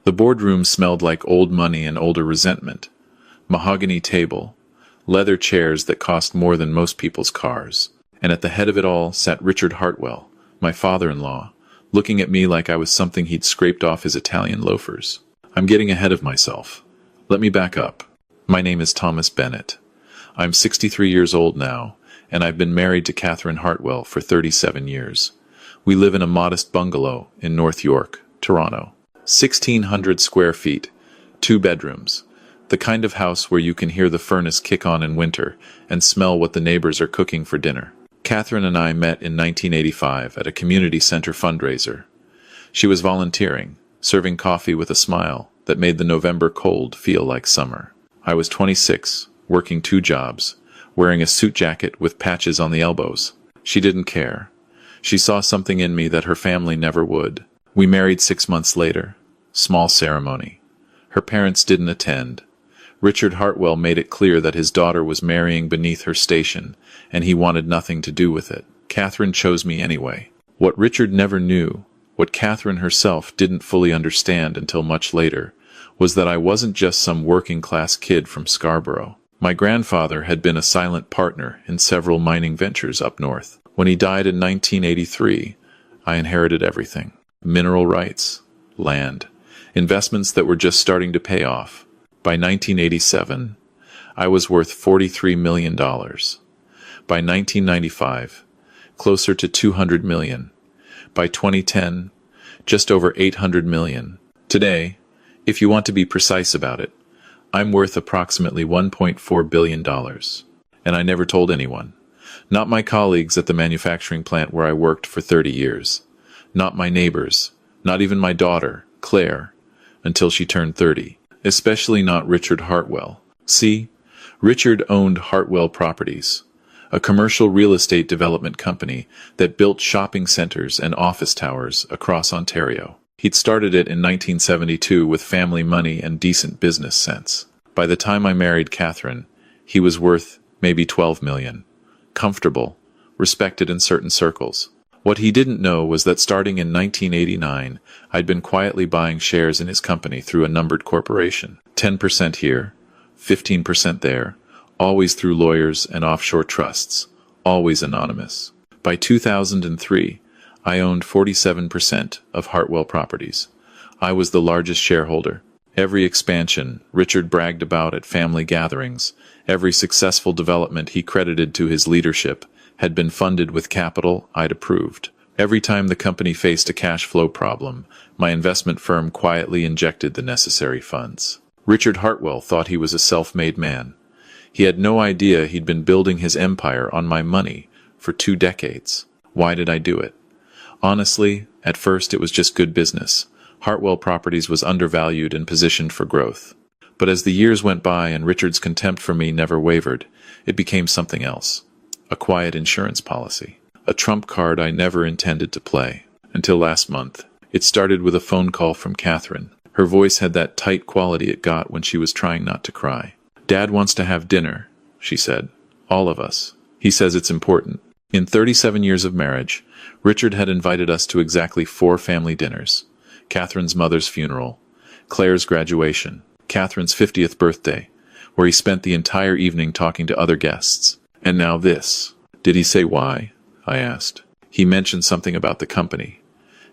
The boardroom smelled like old money and older resentment. Mahogany table, leather chairs that cost more than most people's cars. And at the head of it all sat Richard Hartwell, my father-in-law, looking at me like I was something he'd scraped off his Italian loafers. I'm getting ahead of myself. Let me back up. My name is Thomas Bennett. I'm 63 years old now, and I've been married to Catherine Hartwell for 37 years. We live in a modest bungalow in North York, Toronto. 1,600 square feet, 2 bedrooms, the kind of house where you can hear the furnace kick on in winter and smell what the neighbors are cooking for dinner. Catherine and I met in 1985 at a community center fundraiser. She was volunteering, serving coffee with a smile that made the November cold feel like summer. I was 26, working 2 jobs, wearing a suit jacket with patches on the elbows. She didn't care. She saw something in me that her family never would. We married 6 months later. Small ceremony. Her parents didn't attend. Richard Hartwell made it clear that his daughter was marrying beneath her station, and he wanted nothing to do with it. Catherine chose me anyway. What Richard never knew, what Catherine herself didn't fully understand until much later, was that I wasn't just some working-class kid from Scarborough. My grandfather had been a silent partner in several mining ventures up north. When he died in 1983, I inherited everything. Mineral rights, land, investments that were just starting to pay off. By 1987, I was worth $43 million. By 1995, closer to $200 million. By 2010, just over $800 million. Today, if you want to be precise about it, I'm worth approximately $1.4 billion. And I never told anyone. Not my colleagues at the manufacturing plant where I worked for 30 years. Not my neighbors. Not even my daughter, Claire, until she turned 30. Especially not Richard Hartwell. See, Richard owned Hartwell Properties, a commercial real estate development company that built shopping centers and office towers across Ontario. He'd started it in 1972 with family money and decent business sense. By the time I married Catherine, he was worth maybe $12 million. Comfortable, respected in certain circles. What he didn't know was that starting in 1989, I'd been quietly buying shares in his company through a numbered corporation. 10% here, 15% there, always through lawyers and offshore trusts, always anonymous. By 2003, I owned 47% of Hartwell Properties. I was the largest shareholder. Every expansion Richard bragged about at family gatherings, every successful development he credited to his leadership, had been funded with capital I'd approved. Every time the company faced a cash flow problem, my investment firm quietly injected the necessary funds. Richard Hartwell thought he was a self-made man. He had no idea he'd been building his empire on my money for 2 decades. Why did I do it? Honestly, at first it was just good business. Hartwell Properties was undervalued and positioned for growth. But as the years went by and Richard's contempt for me never wavered, it became something else. A quiet insurance policy. A trump card I never intended to play. Until last month. It started with a phone call from Catherine. Her voice had that tight quality it got when she was trying not to cry. "Dad wants to have dinner," she said. "All of us. He says it's important." In 37 years of marriage, Richard had invited us to exactly 4 family dinners. Catherine's mother's funeral, Claire's graduation, Catherine's 50th birthday, where he spent the entire evening talking to other guests. And now this. Did he say why? I asked. He mentioned something about the company.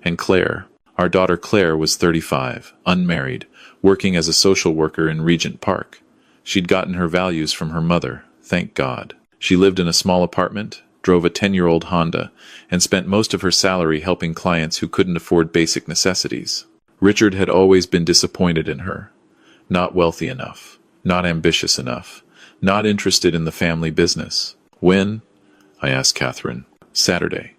And Claire, our daughter Claire, was 35, unmarried, working as a social worker in Regent Park. She'd gotten her values from her mother, thank God. She lived in a small apartment, drove a 10-year-old Honda, and spent most of her salary helping clients who couldn't afford basic necessities. Richard had always been disappointed in her. Not wealthy enough, not ambitious enough, not interested in the family business. When? I asked Catherine. Saturday,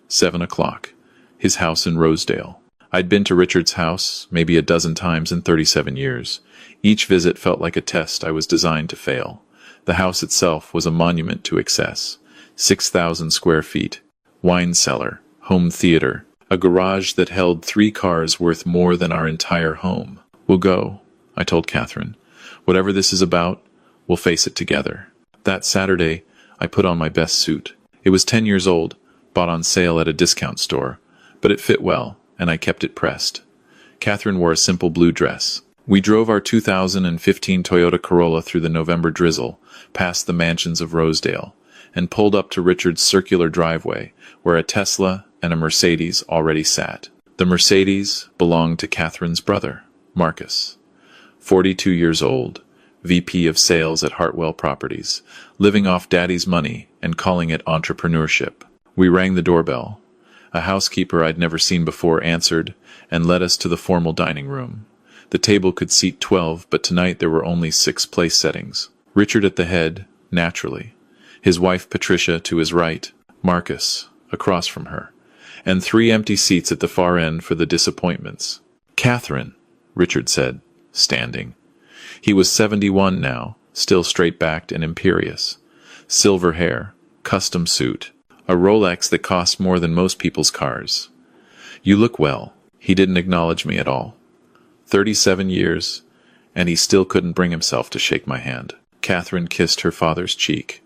7 o'clock. His house in Rosedale. I'd been to Richard's house maybe a dozen times in 37 years. Each visit felt like a test I was designed to fail. The house itself was a monument to excess. 6,000 square feet. Wine cellar. Home theater. A garage that held 3 cars worth more than our entire home. "We'll go," I told Catherine. "Whatever this is about, we'll face it together." That Saturday, I put on my best suit. It was 10 years old, bought on sale at a discount store, but it fit well, and I kept it pressed. Catherine wore a simple blue dress. We drove our 2015 Toyota Corolla through the November drizzle, past the mansions of Rosedale, and pulled up to Richard's circular driveway, where a Tesla and a Mercedes already sat. The Mercedes belonged to Catherine's brother, Marcus, 42 years old, VP of Sales at Hartwell Properties, living off Daddy's money and calling it entrepreneurship. We rang the doorbell. A housekeeper I'd never seen before answered and led us to the formal dining room. The table could seat 12, but tonight there were only 6 place settings. Richard at the head, naturally. His wife Patricia to his right, Marcus across from her, and 3 empty seats at the far end for the disappointments. "Catherine," Richard said, standing. He was 71 now, still straight-backed and imperious. Silver hair, custom suit, a Rolex that cost more than most people's cars. "You look well." He didn't acknowledge me at all. 37 years, and he still couldn't bring himself to shake my hand. Catherine kissed her father's cheek.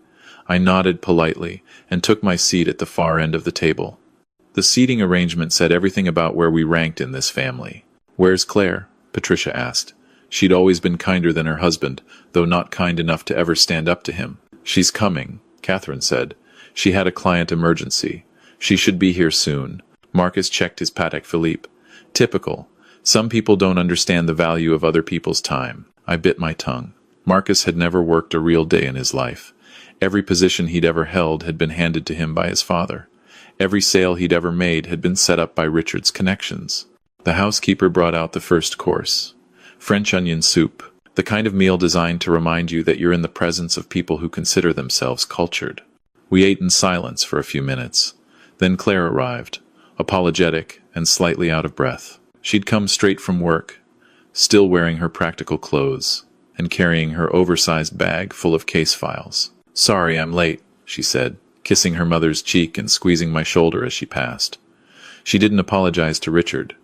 I nodded politely and took my seat at the far end of the table. The seating arrangement said everything about where we ranked in this family. "Where's Claire?" Patricia asked. She'd always been kinder than her husband, though not kind enough to ever stand up to him. "She's coming," Catherine said. "She had a client emergency. She should be here soon." Marcus checked his Patek Philippe. Typical. Some people don't understand the value of other people's time. I bit my tongue. Marcus had never worked a real day in his life. Every position he'd ever held had been handed to him by his father. Every sale he'd ever made had been set up by Richard's connections. The housekeeper brought out the first course. French onion soup, the kind of meal designed to remind you that you're in the presence of people who consider themselves cultured. We ate in silence for a few minutes. Then Claire arrived, apologetic and slightly out of breath. She'd come straight from work, still wearing her practical clothes, and carrying her oversized bag full of case files. "Sorry I'm late," she said, kissing her mother's cheek and squeezing my shoulder as she passed. She didn't apologize to Richard.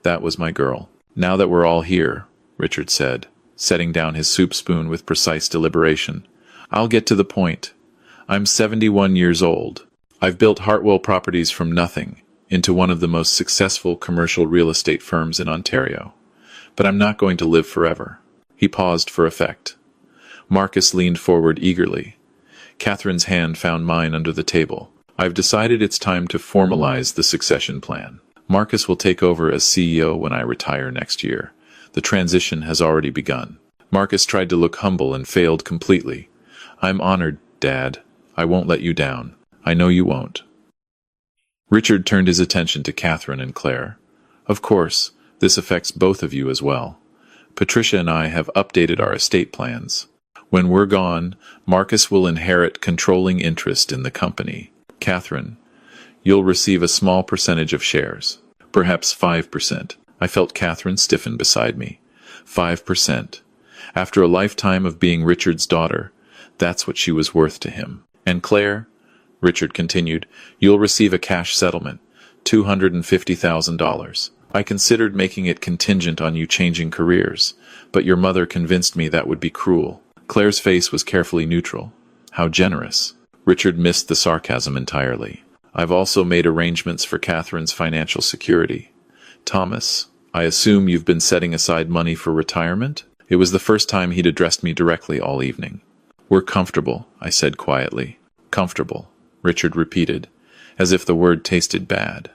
That was my girl. "Now that we're all here," Richard said, setting down his soup spoon with precise deliberation, "I'll get to the point. I'm 71 years old. I've built Hartwell Properties from nothing into one of the most successful commercial real estate firms in Ontario. But I'm not going to live forever." He paused for effect. Marcus leaned forward eagerly. Catherine's hand found mine under the table. "I've decided it's time to formalize the succession plan. Marcus will take over as CEO when I retire next year. The transition has already begun." Marcus tried to look humble and failed completely. "I'm honored, Dad. I won't let you down. I know you won't." Richard turned his attention to Catherine and Claire. "Of course, this affects both of you as well. Patricia and I have updated our estate plans. When we're gone, Marcus will inherit controlling interest in the company. Catherine, you'll receive a small percentage of shares, perhaps 5%. I felt Catherine stiffen beside me. 5%. After a lifetime of being Richard's daughter, that's what she was worth to him. "And Claire," Richard continued, "you'll receive a cash settlement, $250,000. I considered making it contingent on you changing careers, but your mother convinced me that would be cruel." Claire's face was carefully neutral. How generous. Richard missed the sarcasm entirely. "I've also made arrangements for Catherine's financial security. Thomas, I assume you've been setting aside money for retirement?" It was the first time he'd addressed me directly all evening. "We're comfortable," I said quietly. "Comfortable," Richard repeated, as if the word tasted bad.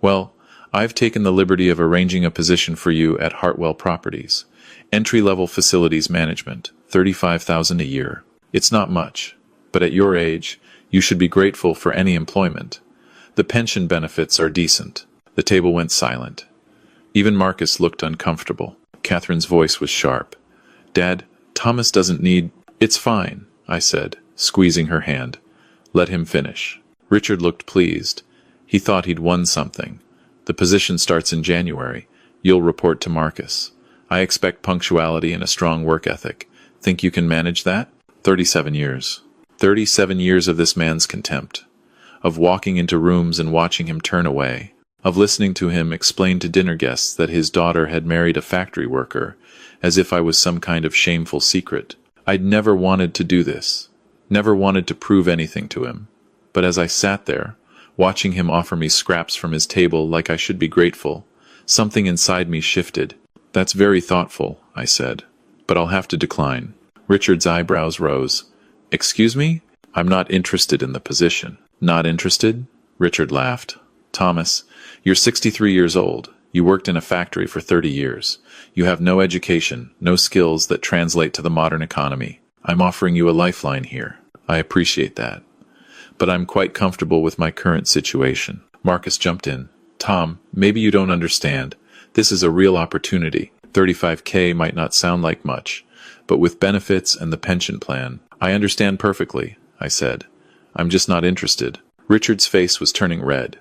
"Well, I've taken the liberty of arranging a position for you at Hartwell Properties. Entry-level facilities management, $35,000 a year. It's not much, but at your age, you should be grateful for any employment. The pension benefits are decent." The table went silent. Even Marcus looked uncomfortable. Catherine's voice was sharp. "Dad, Thomas doesn't need—" "It's fine," I said, squeezing her hand. "Let him finish." Richard looked pleased. He thought he'd won something. "The position starts in January. You'll report to Marcus. I expect punctuality and a strong work ethic. Think you can manage that?" 37 years. 37 years of this man's contempt. Of walking into rooms and watching him turn away. Of listening to him explain to dinner guests that his daughter had married a factory worker, as if I was some kind of shameful secret. I'd never wanted to do this. Never wanted to prove anything to him. But as I sat there, watching him offer me scraps from his table like I should be grateful, Something inside me shifted. "That's very thoughtful," I said, "but I'll have to decline." Richard's eyebrows rose. "Excuse me? I'm not interested in the position." "Not interested?" Richard laughed. "Thomas, you're 63 years old. You worked in a factory for 30 years. You have no education, no skills that translate to the modern economy. I'm offering you a lifeline here. I appreciate that. But I'm quite comfortable with my current situation." Marcus jumped in. "Tom, maybe you don't understand. This is a real opportunity. 35K might not sound like much, but with benefits and the pension plan—" "I understand perfectly," I said. "I'm just not interested." Richard's face was turning red.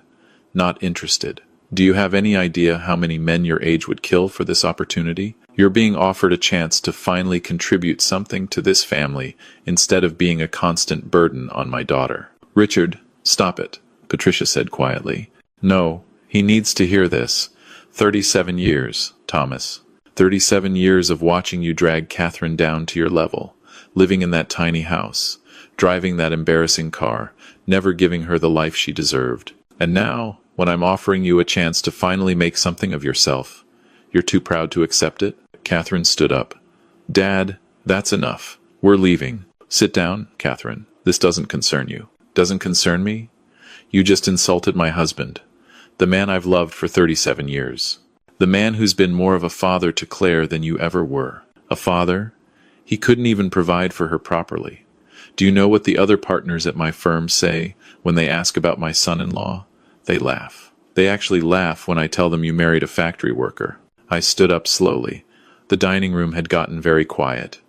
"Not interested. Do you have any idea how many men your age would kill for this opportunity? You're being offered a chance to finally contribute something to this family instead of being a constant burden on my daughter." "Richard, stop it," Patricia said quietly. "No, he needs to hear this. 37 years, Thomas. 37 years of watching you drag Catherine down to your level, living in that tiny house, driving that embarrassing car, never giving her the life she deserved. And now, when I'm offering you a chance to finally make something of yourself, you're too proud to accept it?" Catherine stood up. "Dad, that's enough. We're leaving." "Sit down, Catherine. This doesn't concern you." "Doesn't concern me? You just insulted my husband, the man I've loved for 37 years. The man who's been more of a father to Claire than you ever were. A father? He couldn't even provide for her properly. Do you know what the other partners at my firm say when they ask about my son-in-law? They laugh. They actually laugh when I tell them you married a factory worker." I stood up slowly. The dining room had gotten very quiet.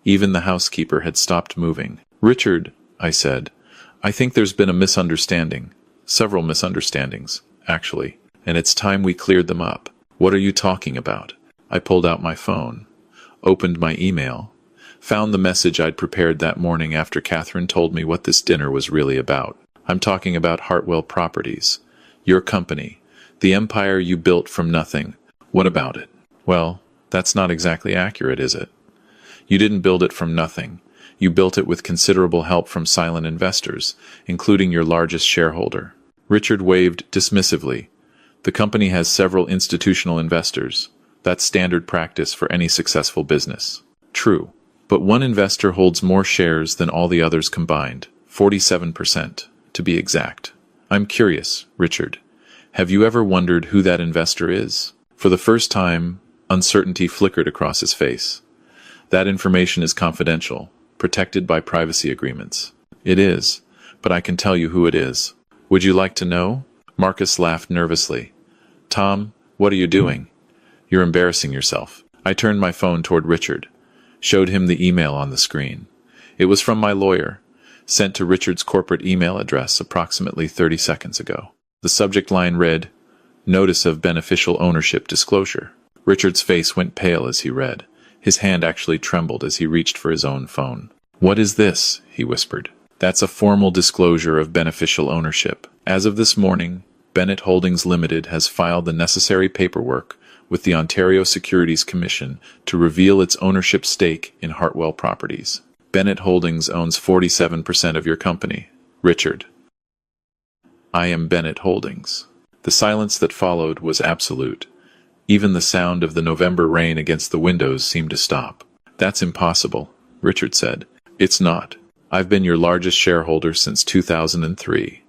Even the housekeeper had stopped moving. "Richard," I said, "I think there's been a misunderstanding. Several misunderstandings, actually, and it's time we cleared them up." "What are you talking about?" I pulled out my phone, opened my email, found the message I'd prepared that morning after Catherine told me what this dinner was really about. "I'm talking about Hartwell Properties. Your company. The empire you built from nothing. What about it?" "Well, that's not exactly accurate, is it? You didn't build it from nothing. You built it with considerable help from silent investors, including your largest shareholder." Richard waved dismissively. "The company has several institutional investors. That's standard practice for any successful business." "True. But one investor holds more shares than all the others combined, 47%, to be exact. I'm curious, Richard. Have you ever wondered who that investor is?" For the first time, uncertainty flickered across his face. "That information is confidential, protected by privacy agreements." "It is, but I can tell you who it is. Would you like to know?" Marcus laughed nervously. "Tom, what are you doing? You're embarrassing yourself." I turned my phone toward Richard, showed him the email on the screen. It was from my lawyer, sent to Richard's corporate email address approximately 30 seconds ago. The subject line read, "Notice of Beneficial Ownership Disclosure." Richard's face went pale as he read. His hand actually trembled as he reached for his own phone. "What is this?" he whispered. "That's a formal disclosure of beneficial ownership. As of this morning, Bennett Holdings Limited has filed the necessary paperwork with the Ontario Securities Commission to reveal its ownership stake in Hartwell Properties. Bennett Holdings owns 47% of your company, Richard. I am Bennett Holdings." The silence that followed was absolute. Even the sound of the November rain against the windows seemed to stop. "That's impossible," Richard said. "It's not. I've been your largest shareholder since 2003.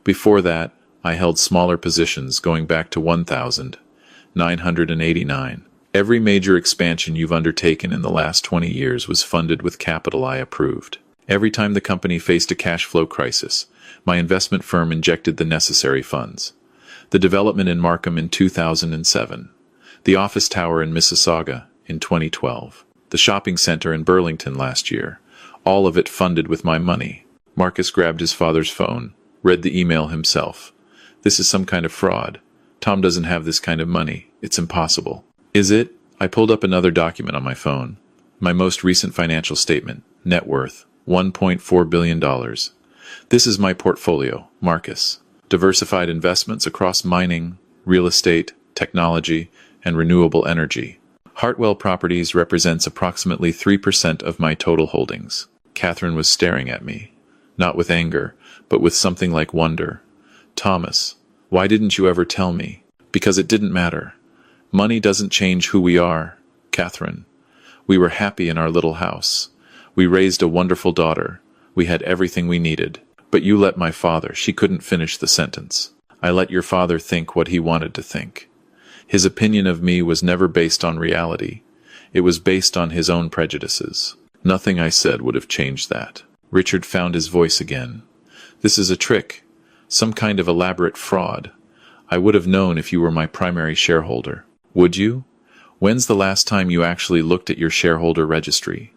Before that, I held smaller positions going back to 1989. Every major expansion you've undertaken in the last 20 years was funded with capital I approved. Every time the company faced a cash flow crisis, my investment firm injected the necessary funds. The development in Markham in 2007. The office tower in Mississauga in 2012. The shopping center in Burlington last year. All of it funded with my money." Marcus grabbed his father's phone, read the email himself. "This is some kind of fraud. Tom doesn't have this kind of money. It's impossible." "Is it?" I pulled up another document on my phone. My most recent financial statement. Net worth, $1.4 billion. This is my portfolio, Marcus. Diversified investments across mining, real estate, technology, and renewable energy. Hartwell Properties represents approximately 3% of my total holdings. Catherine was staring at me, not with anger, but with something like wonder. "Thomas, why didn't you ever tell me?" "Because it didn't matter. Money doesn't change who we are, Catherine. We were happy in our little house. We raised a wonderful daughter. We had everything we needed. But you let my father, she couldn't finish the sentence. I let your father think what he wanted to think. His opinion of me was never based on reality. It was based on his own prejudices. Nothing I said would have changed that. Richard found his voice again. This is a trick. Some kind of elaborate fraud. I would have known if you were my primary shareholder. Would you? When's the last time you actually looked at your shareholder registry?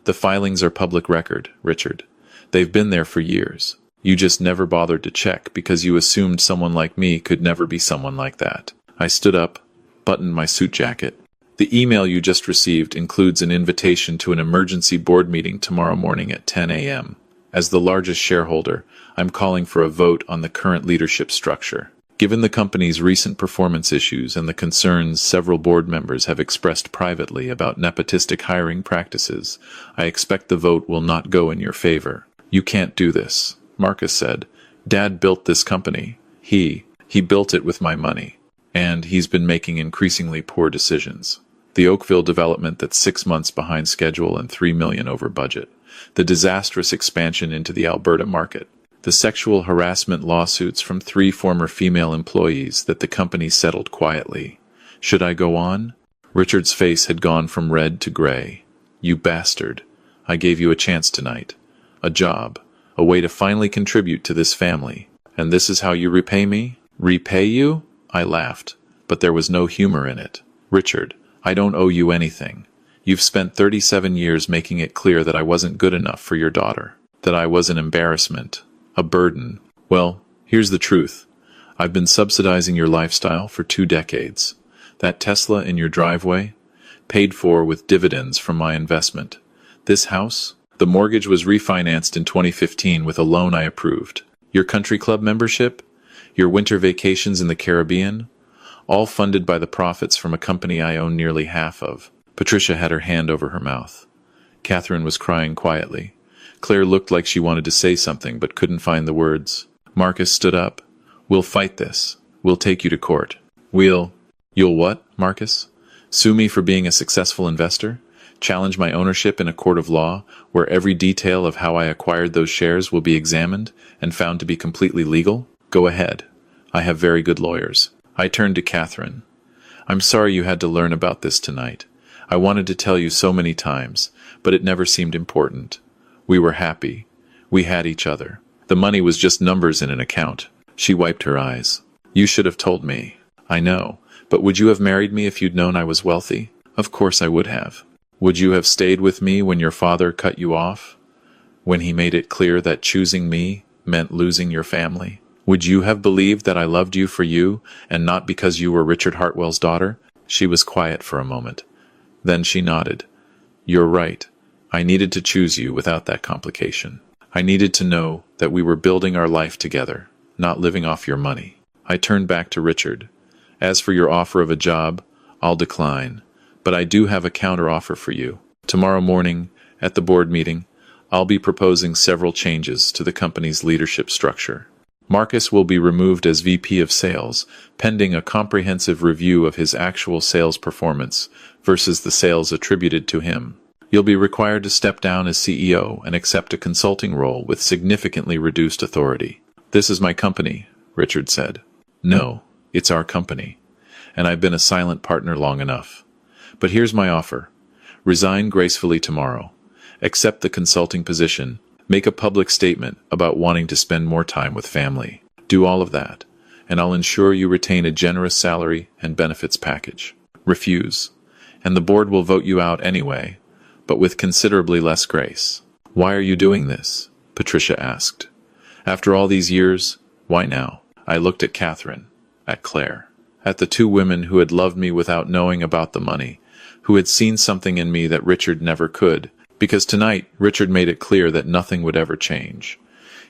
The filings are public record, Richard. They've been there for years. You just never bothered to check because you assumed someone like me could never be someone like that. I stood up, buttoned my suit jacket. The email you just received includes an invitation to an emergency board meeting tomorrow morning at 10 a.m. As the largest shareholder, I'm calling for a vote on the current leadership structure. Given the company's recent performance issues and the concerns several board members have expressed privately about nepotistic hiring practices, I expect the vote will not go in your favor. You can't do this, Marcus said. Dad built this company. He built it with my money. And he's been making increasingly poor decisions. The Oakville development that's 6 months behind schedule and $3 million over budget. The disastrous expansion into the Alberta market. The sexual harassment lawsuits from 3 former female employees that the company settled quietly. Should I go on? Richard's face had gone from red to gray. You bastard. I gave you a chance tonight. A job. A way to finally contribute to this family. And this is how you repay me? Repay you? I laughed, but there was no humor in it. Richard, I don't owe you anything. You've spent 37 years making it clear that I wasn't good enough for your daughter. That I was an embarrassment. A burden. Well, here's the truth. I've been subsidizing your lifestyle for 2 decades. That Tesla in your driveway? Paid for with dividends from my investment. This house? The mortgage was refinanced in 2015 with a loan I approved. Your country club membership? Your winter vacations in the Caribbean? All funded by the profits from a company I own nearly half of. Patricia had her hand over her mouth. Catherine was crying quietly. Claire looked like she wanted to say something but couldn't find the words. Marcus stood up. We'll fight this. We'll take you to court. You'll what, Marcus? Sue me for being a successful investor? Challenge my ownership in a court of law where every detail of how I acquired those shares will be examined and found to be completely legal? Go ahead. I have very good lawyers. I turned to Catherine. I'm sorry you had to learn about this tonight. I wanted to tell you so many times, but it never seemed important. We were happy. We had each other. The money was just numbers in an account. She wiped her eyes. You should have told me. I know, but would you have married me if you'd known I was wealthy? Of course I would have. Would you have stayed with me when your father cut you off? When he made it clear that choosing me meant losing your family? Would you have believed that I loved you for you, and not because you were Richard Hartwell's daughter? She was quiet for a moment. Then she nodded. You're right. I needed to choose you without that complication. I needed to know that we were building our life together, not living off your money. I turned back to Richard. As for your offer of a job, I'll decline. But I do have a counter-offer for you. Tomorrow morning, at the board meeting, I'll be proposing several changes to the company's leadership structure. Marcus will be removed as VP of Sales, pending a comprehensive review of his actual sales performance versus the sales attributed to him. You'll be required to step down as CEO and accept a consulting role with significantly reduced authority. This is my company, Richard said. No, it's our company. And I've been a silent partner long enough. But here's my offer. Resign gracefully tomorrow. Accept the consulting position. Make a public statement about wanting to spend more time with family. Do all of that, and I'll ensure you retain a generous salary and benefits package. Refuse, and the board will vote you out anyway, but with considerably less grace. Why are you doing this? Patricia asked. After all these years, why now? I looked at Catherine, at Claire, at the 2 women who had loved me without knowing about the money, who had seen something in me that Richard never could. Because tonight, Richard made it clear that nothing would ever change.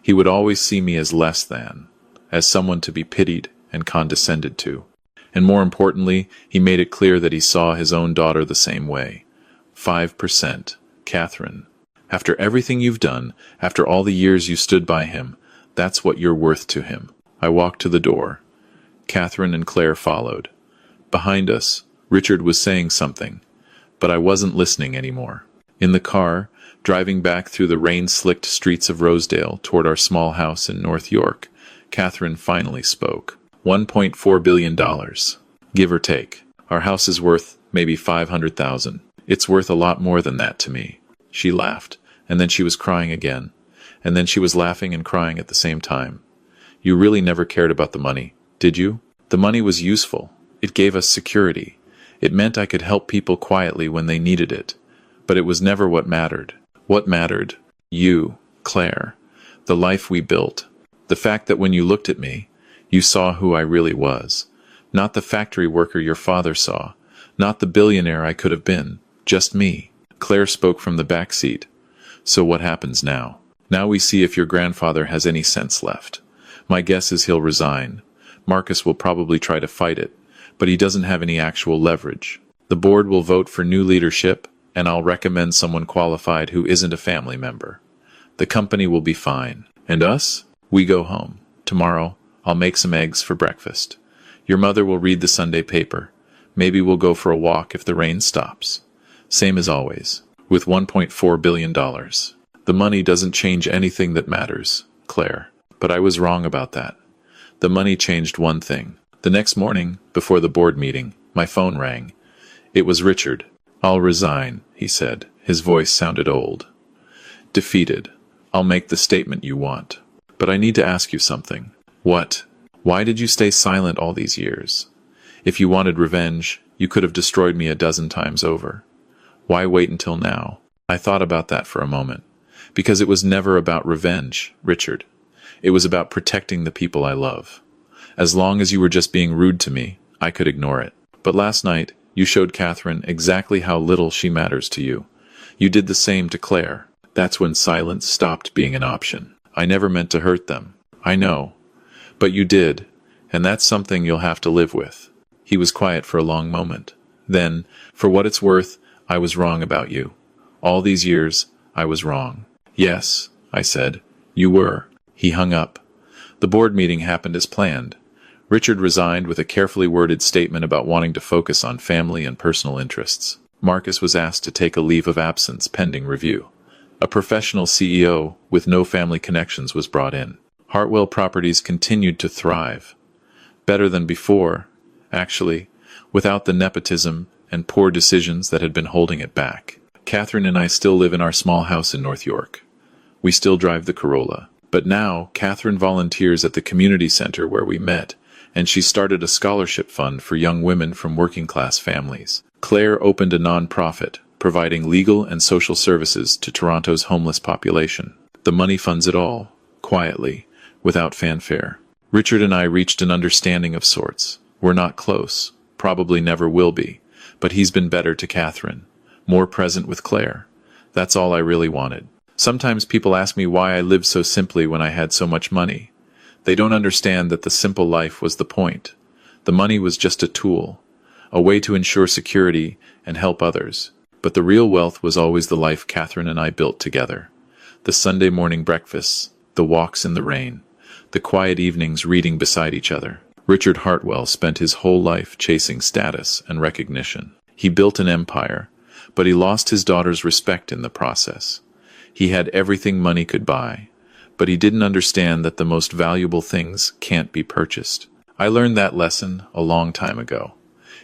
He would always see me as less than, as someone to be pitied and condescended to. And more importantly, he made it clear that he saw his own daughter the same way. 5%, Catherine. After everything you've done, after all the years you stood by him, that's what you're worth to him. I walked to the door. Catherine and Claire followed. Behind us, Richard was saying something, but I wasn't listening anymore. In the car, driving back through the rain-slicked streets of Rosedale toward our small house in North York, Catherine finally spoke. $1.4 billion, give or take. Our house is worth maybe $500,000. It's worth a lot more than that to me. She laughed, and then she was crying again, and then she was laughing and crying at the same time. You really never cared about the money, did you? The money was useful. It gave us security. It meant I could help people quietly when they needed it. But it was never what mattered. What mattered? You, Claire. The life we built. The fact that when you looked at me, you saw who I really was. Not the factory worker your father saw. Not the billionaire I could have been. Just me. Claire spoke from the back seat. So what happens now? Now we see if your grandfather has any sense left. My guess is he'll resign. Marcus will probably try to fight it, but he doesn't have any actual leverage. The board will vote for new leadership, and I'll recommend someone qualified who isn't a family member. The company will be fine. And us? We go home. Tomorrow, I'll make some eggs for breakfast. Your mother will read the Sunday paper. Maybe we'll go for a walk if the rain stops. Same as always, with $1.4 billion. The money doesn't change anything that matters, Claire. But I was wrong about that. The money changed one thing. The next morning, before the board meeting, my phone rang. It was Richard. I'll resign, he said. His voice sounded old. Defeated. I'll make the statement you want. But I need to ask you something. What? Why did you stay silent all these years? If you wanted revenge, you could have destroyed me a dozen times over. Why wait until now? I thought about that for a moment. Because it was never about revenge, Richard. It was about protecting the people I love. As long as you were just being rude to me, I could ignore it. But last night, you showed Catherine exactly how little she matters to you. You did the same to Claire. That's when silence stopped being an option. I never meant to hurt them. I know. But you did, and that's something you'll have to live with. He was quiet for a long moment. Then, for what it's worth, I was wrong about you. All these years, I was wrong. Yes, I said. You were. He hung up. The board meeting happened as planned. Richard resigned with a carefully worded statement about wanting to focus on family and personal interests. Marcus was asked to take a leave of absence pending review. A professional CEO with no family connections was brought in. Hartwell Properties continued to thrive. Better than before, actually, without the nepotism and poor decisions that had been holding it back. Catherine and I still live in our small house in North York. We still drive the Corolla. But now, Catherine volunteers at the community center where we met, and she started a scholarship fund for young women from working-class families. Claire opened a non-profit, providing legal and social services to Toronto's homeless population. The money funds it all, quietly, without fanfare. Richard and I reached an understanding of sorts. We're not close, probably never will be, but he's been better to Catherine, more present with Claire. That's all I really wanted. Sometimes people ask me why I lived so simply when I had so much money. They don't understand that the simple life was the point. The money was just a tool, a way to ensure security and help others. But the real wealth was always the life Catherine and I built together. The Sunday morning breakfasts, the walks in the rain, the quiet evenings reading beside each other. Richard Hartwell spent his whole life chasing status and recognition. He built an empire, but he lost his daughter's respect in the process. He had everything money could buy, but he didn't understand that the most valuable things can't be purchased. I learned that lesson a long time ago,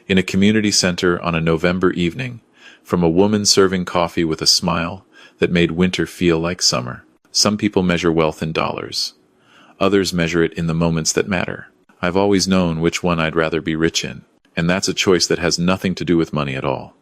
in a community center on a November evening, from a woman serving coffee with a smile that made winter feel like summer. Some people measure wealth in dollars. Others measure it in the moments that matter. I've always known which one I'd rather be rich in, and that's a choice that has nothing to do with money at all.